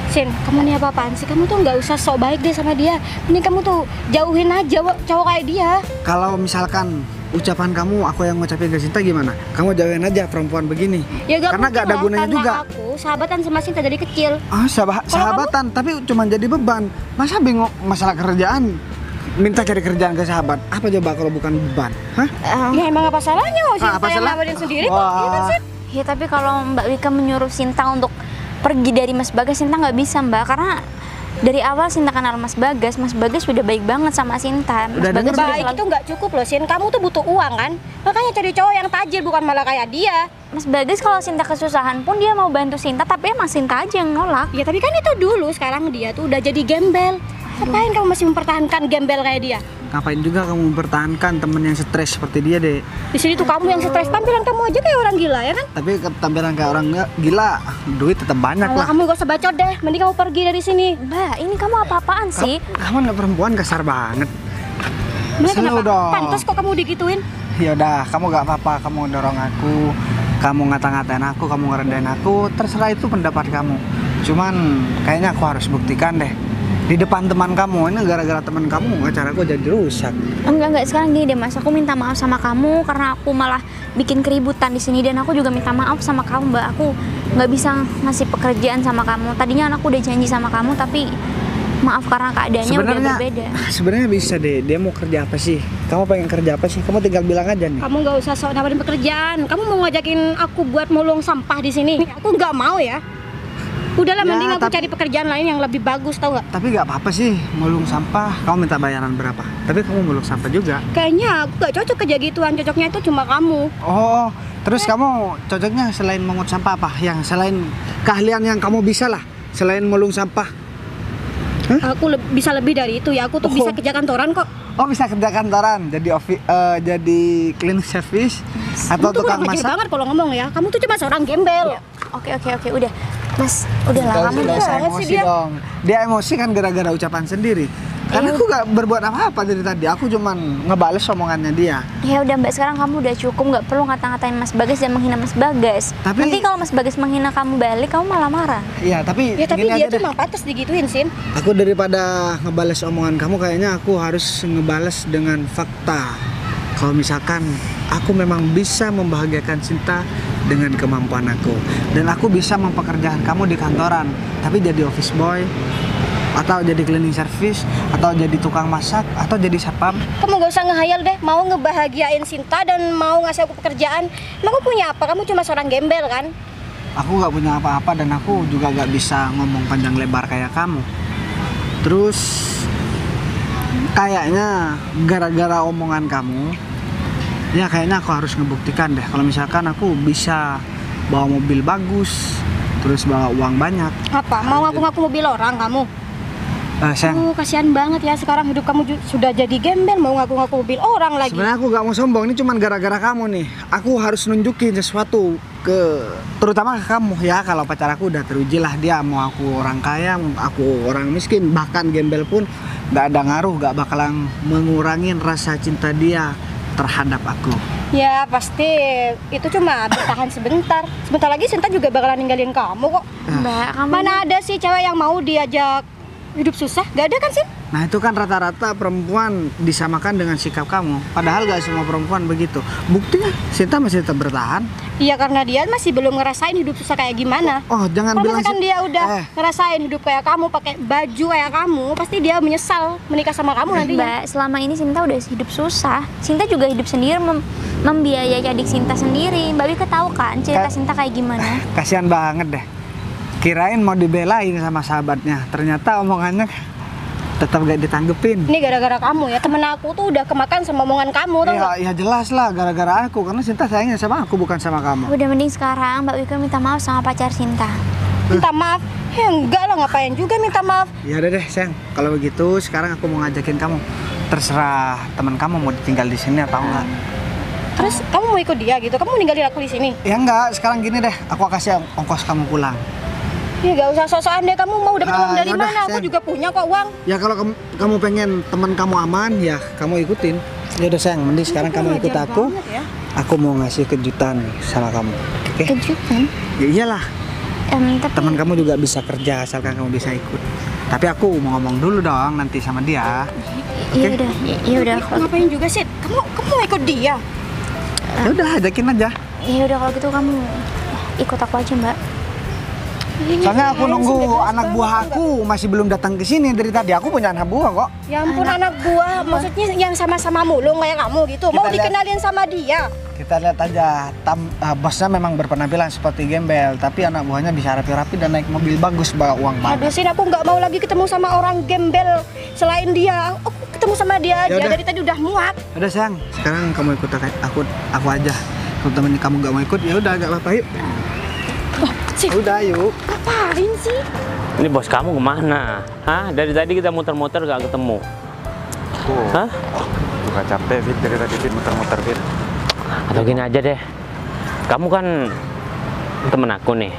Sin, kamu nih apa-apaan sih? Kamu tuh nggak usah sok baik deh sama dia. Ini kamu tuh jauhin aja cowok kayak dia. Kalau misalkan ucapan kamu aku yang ngucapin ke Sinta gimana? Kamu jauhin aja perempuan begini. Ya gak Karena gak ada mungkin lah, gunanya karena juga. aku sahabatan sama Sinta dari kecil. Sahabatan, tapi cuma jadi beban. Masa bingung masalah kerjaan? Minta cari kerjaan ke sahabat. Apa coba kalau bukan beban? Hah? Ya emang apa salahnya? Sinta apa yang salah? nawarin sendiri kok. Wah. Iya kan, Sin? Ya tapi kalau Mbak Wika menyuruh Sinta untuk pergi dari Mas Bagas, Sinta nggak bisa Mbak, karena dari awal Sinta kenal Mas Bagas sudah baik banget sama Sinta. Mas Udah Bagas denger, udah Baik selalu- itu nggak cukup loh, Sin. Kamu tuh butuh uang kan? Makanya cari cowok yang tajir, bukan malah kayak dia. Mas Bagas kalau Sinta kesusahan pun dia mau bantu Sinta, tapi emang Sinta aja yang nolak. Ya tapi kan itu dulu, sekarang dia tuh udah jadi gembel. Ngapain kamu masih mempertahankan gembel kayak dia? Ngapain juga kamu mempertahankan temen yang stres seperti dia deh. Di sini tuh kamu yang stres, tampilan kamu aja kayak orang gila ya kan? Tapi tampilan kayak orang gila, duit tetap banyak Kalau lah. kamu gak usah bacot deh, mending kamu pergi dari sini. Mbak, ini kamu apa-apaan sih? Kamu anak perempuan kasar banget. Bener Slow kenapa? dong. Pantas kok kamu digituin. Ya udah, kamu gak apa-apa, kamu dorong aku, kamu ngata-ngatain aku, kamu ngerendahin aku, terserah itu pendapat kamu. Cuman kayaknya aku harus buktikan deh di depan teman kamu. Ini gara-gara teman kamu acaraku jadi rusak. Enggak, sekarang gini deh Mas, aku minta maaf sama kamu karena aku malah bikin keributan di sini, dan aku juga minta maaf sama kamu Mbak. Aku nggak bisa ngasih pekerjaan sama kamu. Tadinya aku udah janji sama kamu, tapi maaf karena keadaannya udah berbeda. Sebenarnya bisa deh. Dia mau kerja apa sih? Kamu pengen kerja apa sih? Kamu tinggal bilang aja nih. Kamu gak usah sok nawarin pekerjaan. Kamu mau ngajakin aku buat mulung sampah di sini? Aku nggak mau ya. Udahlah, Ya, mending aku tapi- cari pekerjaan lain yang lebih bagus, tau gak? Tapi gak apa-apa sih, mulung sampah. Kamu minta bayaran berapa? Tapi kamu mulung sampah juga. Kayaknya aku gak cocok kerja gituan, cocoknya itu cuma kamu. Oh, terus kamu cocoknya selain mengut sampah apa? Yang selain keahlian yang kamu bisa lah, selain mulung sampah. Aku bisa lebih dari itu ya, aku tuh Oh. bisa kerja kantoran kok. Oh, bisa kerja kantoran, jadi jadi cleaning service atau Kamu tuh tukang kurang kecil masak. banget kalau ngomong ya. Kamu tuh cuma seorang gembel. Oke, udah. Mas, udahlah kamu Sudah udah. banget emosi sih dia. dong. Dia emosi kan gara-gara ucapan sendiri. Karena aku gak berbuat apa-apa dari tadi. Aku cuman ngebales omongannya dia. Ya udah Mbak, sekarang kamu udah cukup, nggak perlu ngata-ngatain Mas Bagas dan menghina Mas Bagas. Tapi- Nanti kalau Mas Bagas menghina kamu balik, kamu malah marah. Iya, tapi Ya tapi gini dia aja tuh deh. emang pantas digituin, Sin. Aku daripada ngebales omongan kamu, kayaknya aku harus ngebales dengan fakta. Kalau misalkan aku memang bisa membahagiakan Sinta dengan kemampuan aku, dan aku bisa mempekerjakan kamu di kantoran, tapi jadi office boy, atau jadi cleaning service, atau jadi tukang masak, atau jadi satpam. Kamu gak usah ngehayal deh, mau ngebahagiain Sinta dan mau ngasih aku pekerjaan. Emang kamu punya apa? Kamu cuma seorang gembel kan? Aku gak punya apa-apa dan aku juga gak bisa ngomong panjang lebar kayak kamu. Terus kayaknya gara-gara omongan kamu, ya kayaknya aku harus ngebuktikan deh kalau misalkan aku bisa bawa mobil bagus, terus bawa uang banyak. Apa? Mau ngaku-ngaku mobil orang kamu? Sayang, Kasihan banget ya sekarang hidup kamu sudah jadi gembel, mau ngaku-ngaku mobil orang lagi. sebenarnya aku gak mau sombong, ini cuman gara-gara kamu nih. Aku harus nunjukin sesuatu terutama ke kamu ya. Kalau pacar aku udah teruji lah, dia mau aku orang kaya, mau aku orang miskin, bahkan gembel pun gak ada ngaruh, gak bakalan mengurangin rasa cinta dia terhadap aku. Ya pasti itu cuma bertahan sebentar. Sebentar lagi Sinta juga bakalan ninggalin kamu kok. Mbak, kamu Mana ada sih cewek yang mau diajak hidup susah? Gak ada kan Sin? Nah itu kan rata-rata perempuan disamakan dengan sikap kamu. Padahal gak semua perempuan begitu. Buktinya Sinta masih tetap bertahan. Iya karena dia masih belum ngerasain hidup susah kayak gimana. Oh jangan Kalau bilang misalkan dia udah ngerasain hidup kayak kamu, pakai baju kayak kamu, pasti dia menyesal menikah sama kamu nantinya. Mbak, selama ini Sinta udah hidup susah. Sinta juga hidup sendiri, membiayai adik Sinta sendiri. Mbak Wika tahu kan cerita Sinta kayak gimana? Kasihan banget deh. Kirain mau dibelain sama sahabatnya, ternyata omongannya tetap gak ditanggepin. Ini gara-gara kamu ya, temen aku tuh udah kemakan sama omongan kamu tau nggak? Ya jelas lah gara-gara aku, karena Sinta sayangnya sama aku bukan sama kamu. Udah mending sekarang Mbak Wika minta maaf sama pacar Sinta. Minta maaf? Ya enggak lah, ngapain juga minta maaf. Ya udah deh sayang, kalau begitu sekarang aku mau ngajakin kamu. Terserah teman kamu mau tinggal di sini atau enggak. Terus kamu mau ikut dia gitu? Kamu ninggalin aku di sini? Ya enggak, sekarang gini deh, aku kasih ongkos kamu pulang. Ya gak usah sok-sokan deh, kamu mau dapat uang dari yaudah, mana? Aku Sen. juga punya kok uang. Ya kalau kamu pengen teman kamu aman, ya kamu ikutin. Ya udah sayang, mending sekarang kamu ikut Wajar aku. banget ya. Aku mau ngasih kejutan sama kamu. Oke? Kejutan? Ya iyalah, Tapi teman kamu juga bisa kerja asalkan kamu bisa ikut. Tapi aku mau ngomong dulu dong nanti sama dia. ya udah kalau Ngapain juga sih? Kamu mau ikut dia? Ya udah, ajakin aja. ya udah kalau gitu kamu ikut aku aja, Mbak. Soalnya aku nunggu anak buah aku masih belum datang ke sini dari tadi. Aku punya anak buah kok. Ya ampun, anak buah, maksudnya yang sama-sama mulung kayak kamu gitu. Mau Kita lihat. dikenalin sama dia? Kita lihat aja. Bosnya memang berpenampilan seperti gembel, tapi anak buahnya bisa rapi-rapi dan naik mobil bagus, bawa uang banyak. Aduh Sin, aku nggak mau lagi ketemu sama orang gembel selain dia. Aku ketemu sama dia aja, Yaudah. dari tadi udah muak. Udah sayang, sekarang kamu ikut aku aja. Kalau temen kamu nggak mau ikut, ya udah agak apa yuk. Sin, Udah yuk. ngapain sih? Ini bos kamu kemana? Hah? Dari tadi kita muter-muter gak ketemu. Hah? Juga capek Fit dari tadi Fit muter-muter Fit. Atau gini aja deh. Kamu kan temen aku nih.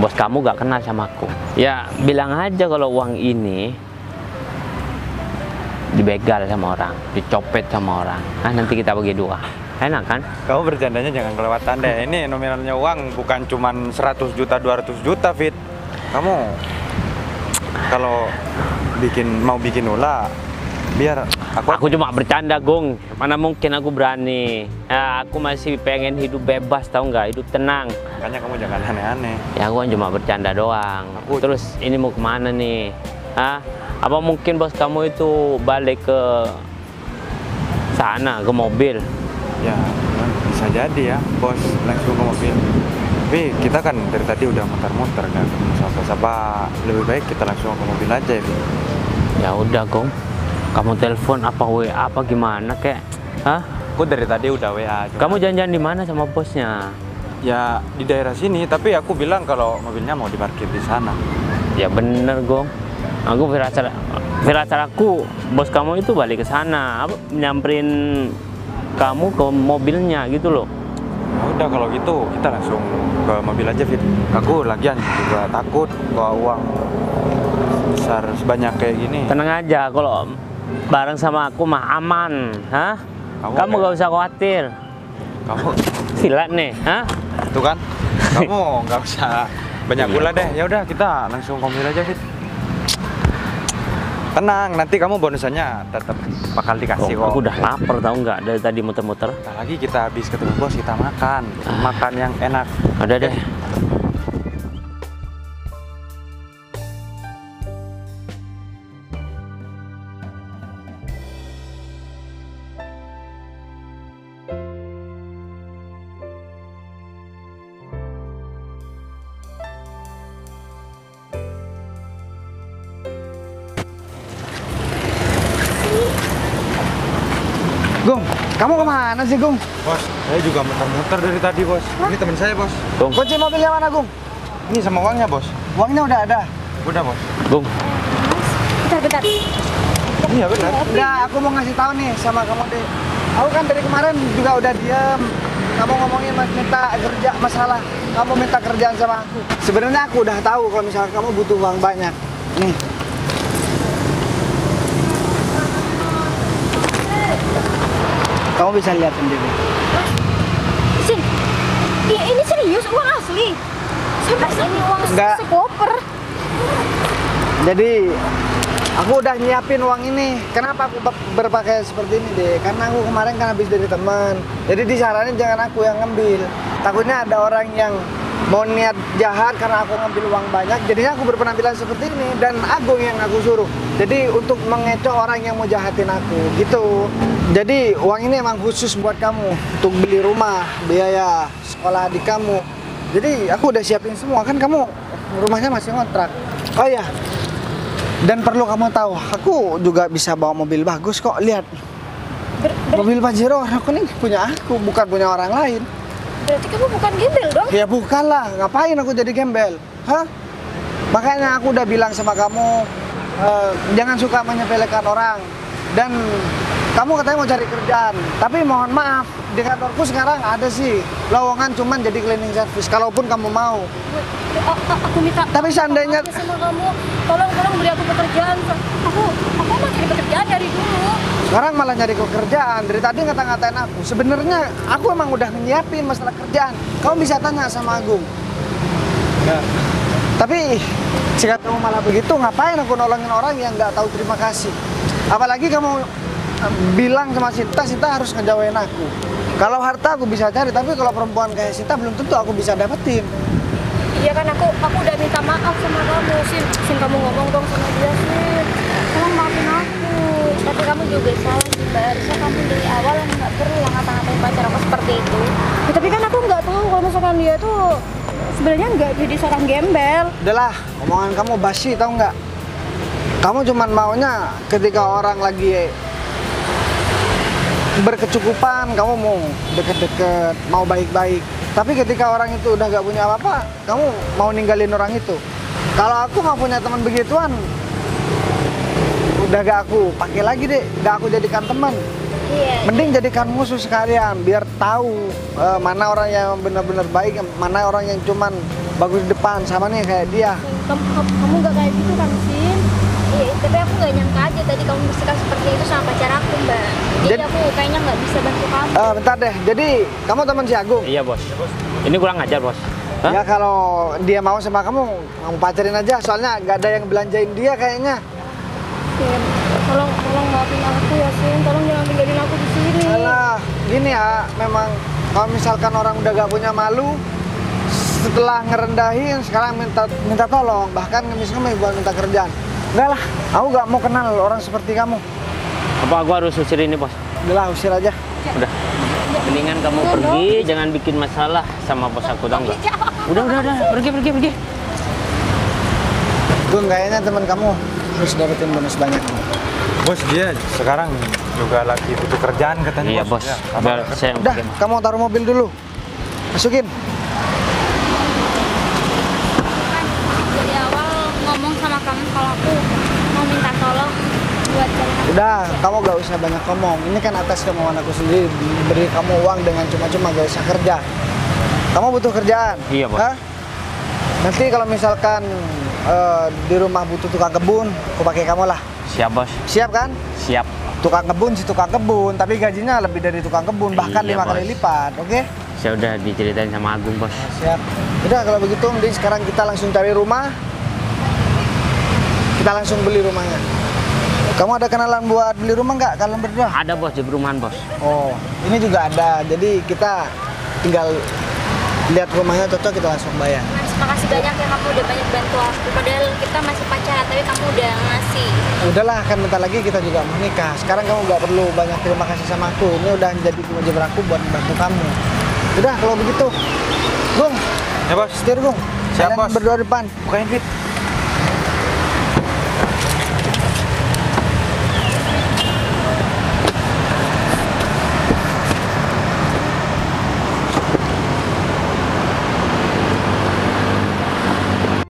Bos kamu gak kenal sama aku. Ya bilang aja kalau uang ini dibegal sama orang, dicopet sama orang. Nah, nanti kita bagi dua. Enak kan? Kamu bercandanya jangan kelewatan deh. Ini nominalnya uang bukan cuman 100 juta 200 juta Fit. Kamu kalau mau bikin ulah biar Aku cuma bercanda, Gung. Mana mungkin aku berani. Ya, aku masih pengen hidup bebas, tahu nggak? Hidup tenang. makanya kamu jangan aneh-aneh. Ya aku kan cuma bercanda doang. Terus ini mau kemana nih? Hah? Apa mungkin bos kamu itu balik ke sana, ke mobil? Ya bisa jadi ya bos langsung ke mobil. Tapi kita kan dari tadi udah muter-muter kan siapa-siapa, lebih baik kita langsung ke mobil aja ya. Ya udah, Gong. Kamu telepon apa WA apa gimana kek? Hah? Aku dari tadi udah WA. Kamu janjian di mana sama bosnya? Ya di daerah sini, tapi aku bilang kalau mobilnya mau diparkir di sana. Ya bener, Gong. Aku firasat aku bos kamu itu balik ke sana, nyamperin kamu ke mobilnya gitu loh. Ya udah kalau gitu kita langsung ke mobil aja Fit. Aku lagian juga takut bawa uang besar sebanyak kayak gini. Tenang aja, kalau bareng sama aku mah aman, hah? Kamu gak usah khawatir. Kamu Gila nih, hah? tuh kan? Kamu nggak usah banyak gula deh. Ya udah kita langsung ke mobil aja Fit. Tenang, nanti kamu bonusannya tetap bakal dikasih kok. Aku udah lapar tau nggak dari tadi muter-muter. Bentar lagi kita habis ketemu bos, kita makan. Makan yang enak. Udah deh. Gung, kamu kemana sih, Gung? Bos, saya juga muter-muter dari tadi, Bos. Ini teman saya, Bos. Gung, Kunci mobilnya mana, Gung? Ini sama uangnya, Bos. Uangnya udah ada. Udah, Bos. Gung, Bentar. Iya, benar. Udah, aku mau ngasih tahu nih sama kamu deh. Aku kan dari kemarin juga udah diem. Kamu ngomongin minta kerja masalah. Kamu minta kerjaan sama aku. Sebenarnya aku udah tahu kalau misalnya kamu butuh uang banyak. Nih. Kamu bisa lihat sendiri. Sin, ini serius uang asli. Sampai ini uang Enggak. sekoper. Jadi aku udah nyiapin uang ini. Kenapa aku berpakaian seperti ini deh? Karena aku kemarin kan habis dari teman. Jadi disaranin jangan aku yang ngambil. Takutnya ada orang yang mau niat jahat karena aku ngambil uang banyak. Jadinya aku berpenampilan seperti ini dan Agung yang aku suruh. Jadi untuk mengecoh orang yang mau jahatin aku gitu. Jadi uang ini emang khusus buat kamu untuk beli rumah, biaya sekolah adik kamu. Jadi aku udah siapin semua kan kamu rumahnya masih ngontrak. Oh iya. Dan perlu kamu tahu, aku juga bisa bawa mobil bagus kok. Lihat. Mobil Pajero aku nih punya aku, bukan punya orang lain. Berarti kamu bukan gembel dong? Ya bukan lah, ngapain aku jadi gembel? Hah? Makanya aku udah bilang sama kamu, jangan suka menyepelekan orang. Dan kamu katanya mau cari kerjaan, tapi mohon maaf, di kantorku sekarang ada sih lowongan cuman jadi cleaning service, kalaupun kamu mau. Aku minta. Tapi seandainya sama kamu, tolong beri aku pekerjaan. Aku mau cari pekerjaan dari dulu. sekarang malah nyari pekerjaan, dari tadi ngata-ngatain aku. Sebenarnya aku emang udah nyiapin masalah kerjaan. Kamu bisa tanya sama Agung. Ya. Tapi jika kamu malah begitu, ngapain aku nolongin orang yang nggak tahu terima kasih? Apalagi kamu bilang sama Sinta harus ngejauhin aku. Kalau harta aku bisa cari, tapi kalau perempuan kayak Sinta belum tentu aku bisa dapetin. Iya kan aku udah minta maaf sama kamu, Sin kamu ngomong dong sama dia, Sin. Tolong maafin aku. Tapi kamu juga salah sih, Mbak. Harusnya kamu dari awal nggak perlu yang ngata-ngatain pacar aku seperti itu. Ya, tapi kan aku nggak tahu kalau misalkan dia tuh sebenarnya nggak jadi seorang gembel. Udahlah, omongan kamu basi tau nggak? Kamu cuman maunya ketika orang lagi berkecukupan, kamu mau deket-deket, mau baik-baik. Tapi ketika orang itu udah gak punya apa-apa, kamu mau ninggalin orang itu. Kalau aku nggak punya teman begituan, udah gak aku pakai lagi deh, gak aku jadikan teman. Iya. Mending jadikan musuh sekalian, biar tahu mana orang yang benar-benar baik, mana orang yang cuman bagus di depan, sama nih kayak dia. Kamu nggak kayak gitu kan, Sin? Iya, tapi aku nggak nyangka aja tadi kamu bersikap seperti itu sama pacar aku, Mbak. Jadi aku kayaknya nggak bisa bantu kamu. Bentar deh, jadi kamu teman si Agung? iya bos. Ini kurang ajar bos. Hah? Ya kalau dia mau sama kamu pacarin aja, soalnya nggak ada yang belanjain dia kayaknya. Sin, tolong maafin aku ya, Sin. Tolong jangan tinggalin aku di sini. Alah, gini ya, memang kalau misalkan orang udah gak punya malu, setelah ngerendahin, sekarang minta tolong, bahkan ngemis-ngemis buat minta kerjaan. Enggak lah, aku gak mau kenal orang seperti kamu. Apa gua harus usir ini bos? Udah lah, usir aja. Udah. Mendingan kamu pergi, jangan bikin masalah sama bos aku, tau nggak? Udah, pergi. Gung, kayaknya teman kamu harus dapetin bonus banyak. Bos, dia sekarang juga lagi butuh kerjaan katanya, Iya bos. Ya, Biar saya Udah, kamu taruh mobil dulu. Masukin. Dari awal ngomong sama kamu kalau aku mau minta tolong buat cari aku. Udah, kamu gak usah banyak ngomong. Ini kan atas kemauan aku sendiri, beri kamu uang dengan cuma-cuma, gak usah kerja. Kamu butuh kerjaan? Iya, Bos. Hah? Nanti kalau misalkan di rumah butuh tukang kebun, aku pakai kamu lah. siap bos. Siap kan? Siap. Tukang kebun si tukang kebun, tapi gajinya lebih dari tukang kebun, bahkan Iya, 5 kali Bos. lipat, oke? Saya udah diceritain sama Agung bos. Siap. Udah kalau begitu, mending sekarang kita langsung cari rumah. Kita langsung beli rumahnya. Kamu ada kenalan buat beli rumah nggak? Kalian berdua? Ada bos di perumahan bos. Oh, ini juga ada. Jadi kita tinggal lihat rumahnya cocok, kita langsung bayar. Mas, makasih banyak ya kamu udah banyak bantu aku. Padahal kita masih pacaran, tapi kamu udah ngasih. Udahlah, kan bentar lagi kita juga mau nikah. Sekarang kamu nggak perlu banyak terima kasih sama aku. Ini udah jadi kewajiban aku buat bantu kamu. Udah kalau begitu, Gung, Ya bos. setir Gung. Siap, Kalian Bos. berdua depan. Bukain fit.